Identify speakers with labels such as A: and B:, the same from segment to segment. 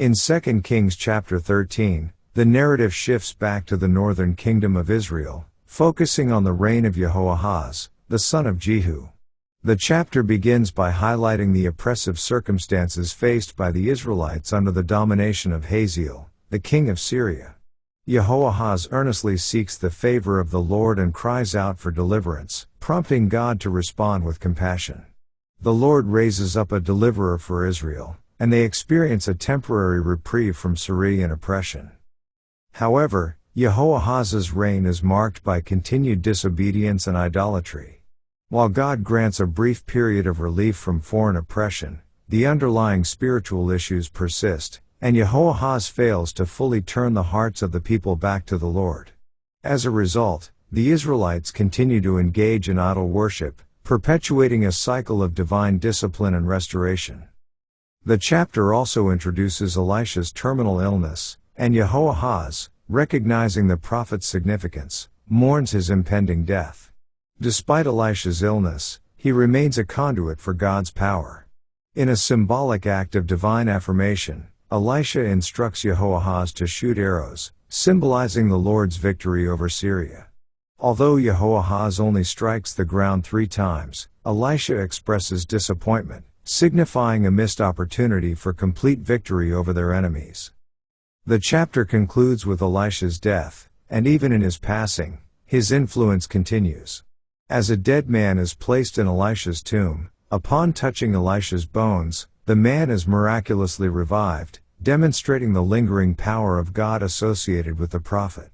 A: In 2 Kings chapter 13, the narrative shifts back to the northern kingdom of Israel, focusing on the reign of Jehoahaz, the son of Jehu. The chapter begins by highlighting the oppressive circumstances faced by the Israelites under the domination of Hazael, the king of Syria. Jehoahaz earnestly seeks the favor of the Lord and cries out for deliverance, prompting God to respond with compassion. The Lord raises up a deliverer for Israel, and they experience a temporary reprieve from Syrian oppression. However, Jehoahaz's reign is marked by continued disobedience and idolatry. While God grants a brief period of relief from foreign oppression, the underlying spiritual issues persist, and Jehoahaz fails to fully turn the hearts of the people back to the Lord. As a result, the Israelites continue to engage in idol worship, perpetuating a cycle of divine discipline and restoration. The chapter also introduces Elisha's terminal illness, and Jehoahaz, recognizing the prophet's significance, mourns his impending death. Despite Elisha's illness, he remains a conduit for God's power. In a symbolic act of divine affirmation, Elisha instructs Jehoahaz to shoot arrows, symbolizing the Lord's victory over Syria. Although Jehoahaz only strikes the ground 3 times, Elisha expresses disappointment, signifying a missed opportunity for complete victory over their enemies. The chapter concludes with Elisha's death, and even in his passing, his influence continues. As a dead man is placed in Elisha's tomb, upon touching Elisha's bones, the man is miraculously revived, demonstrating the lingering power of God associated with the prophet.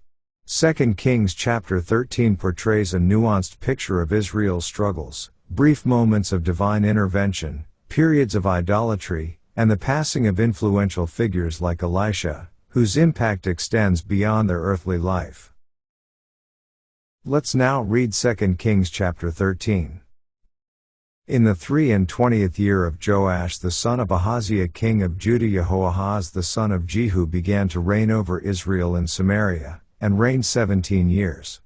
A: 2 Kings chapter 13 portrays a nuanced picture of Israel's struggles, brief moments of divine intervention, periods of idolatry, and the passing of influential figures like Elisha, whose impact extends beyond their earthly life. Let's now read 2 Kings chapter 13. In the 23rd year of Joash the son of Ahaziah king of Judah, Jehoahaz the son of Jehu began to reign over Israel in Samaria, and reigned 17 years.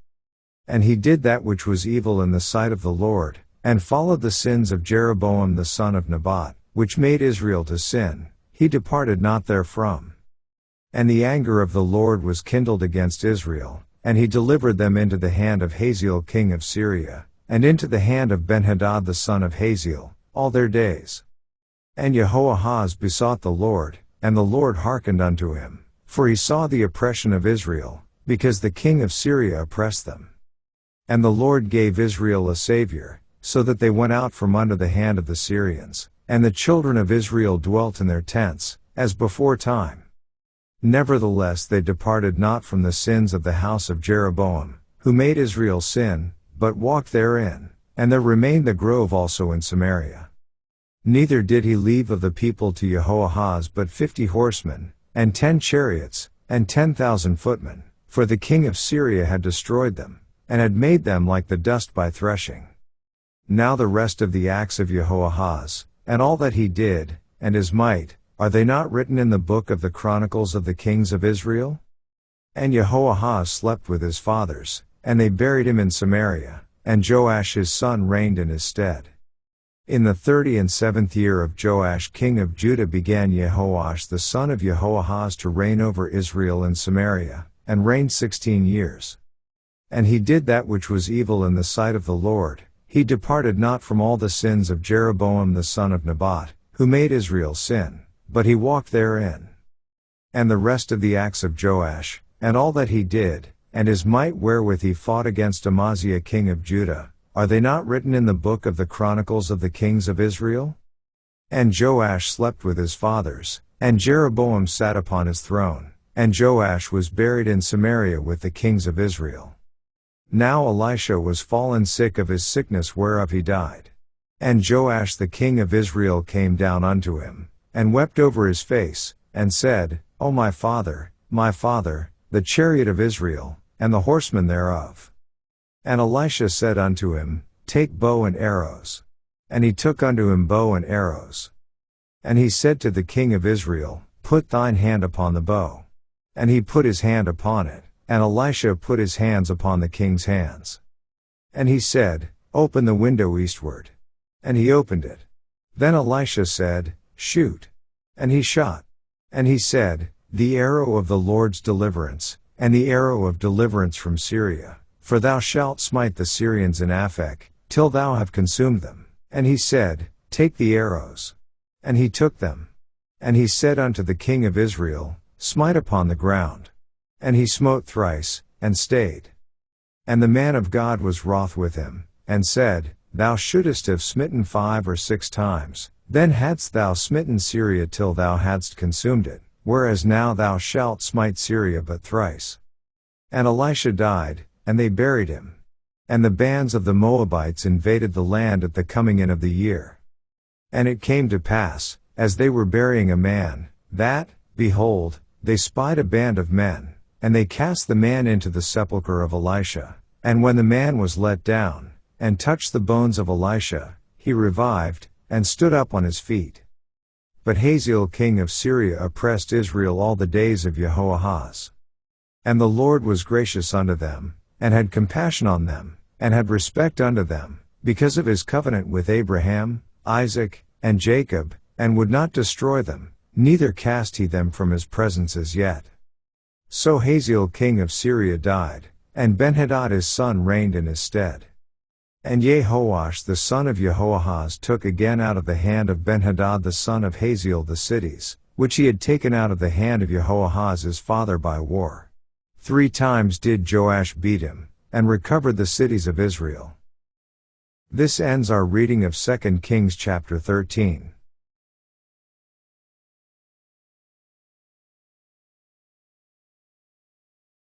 A: And he did that which was evil in the sight of the Lord, and followed the sins of Jeroboam the son of Nebat, which made Israel to sin. He departed not therefrom. And the anger of the Lord was kindled against Israel, and he delivered them into the hand of Hazael king of Syria, and into the hand of Benhadad the son of Hazael, all their days. And Jehoahaz besought the Lord, and the Lord hearkened unto him, for he saw the oppression of Israel, because the king of Syria oppressed them. And the Lord gave Israel a savior, so that they went out from under the hand of the Syrians, and the children of Israel dwelt in their tents, as before time. Nevertheless they departed not from the sins of the house of Jeroboam, who made Israel sin, but walked therein, and there remained the grove also in Samaria. Neither did he leave of the people to Jehoahaz but 50 horsemen, and 10 chariots, and 10,000 footmen, for the king of Syria had destroyed them, and had made them like the dust by threshing. Now the rest of the acts of Jehoahaz, and all that he did, and his might, are they not written in the book of the Chronicles of the Kings of Israel? And Jehoahaz slept with his fathers, and they buried him in Samaria, and Joash his son reigned in his stead. In the 37th year of Joash king of Judah began Jehoash the son of Jehoahaz to reign over Israel in Samaria, and reigned 16 years. And he did that which was evil in the sight of the Lord. He departed not from all the sins of Jeroboam the son of Nebat, who made Israel sin, but he walked therein. And the rest of the acts of Joash, and all that he did, and his might wherewith he fought against Amaziah king of Judah, are they not written in the book of the Chronicles of the Kings of Israel? And Joash slept with his fathers, and Jeroboam sat upon his throne, and Joash was buried in Samaria with the kings of Israel. Now Elisha was fallen sick of his sickness whereof he died. And Joash the king of Israel came down unto him, and wept over his face, and said, O my father, the chariot of Israel, and the horsemen thereof. And Elisha said unto him, Take bow and arrows. And he took unto him bow and arrows. And he said to the king of Israel, Put thine hand upon the bow. And he put his hand upon it, and Elisha put his hands upon the king's hands. And he said, Open the window eastward. And he opened it. Then Elisha said, Shoot. And he shot. And he said, The arrow of the Lord's deliverance, and the arrow of deliverance from Syria. For thou shalt smite the Syrians in Aphek, till thou have consumed them. And he said, Take the arrows. And he took them. And he said unto the king of Israel, Smite upon the ground. And he smote thrice, and stayed. And the man of God was wroth with him, and said, Thou shouldest have smitten 5 or 6 times, then hadst thou smitten Syria till thou hadst consumed it, whereas now thou shalt smite Syria but thrice. And Elisha died, and they buried him. And the bands of the Moabites invaded the land at the coming in of the year. And it came to pass, as they were burying a man, that, behold, they spied a band of men, and they cast the man into the sepulchre of Elisha. And when the man was let down, and touched the bones of Elisha, he revived, and stood up on his feet. But Hazael king of Syria oppressed Israel all the days of Jehoahaz. And the Lord was gracious unto them, and had compassion on them, and had respect unto them, because of his covenant with Abraham, Isaac, and Jacob, and would not destroy them, neither cast he them from his presence as yet. So Hazael king of Syria died, and Benhadad his son reigned in his stead. And Jehoash the son of Jehoahaz took again out of the hand of Benhadad the son of Hazael the cities, which he had taken out of the hand of Jehoahaz his father by war. 3 times did Joash beat him, and recovered the cities of Israel. This ends our reading of 2 Kings chapter 13.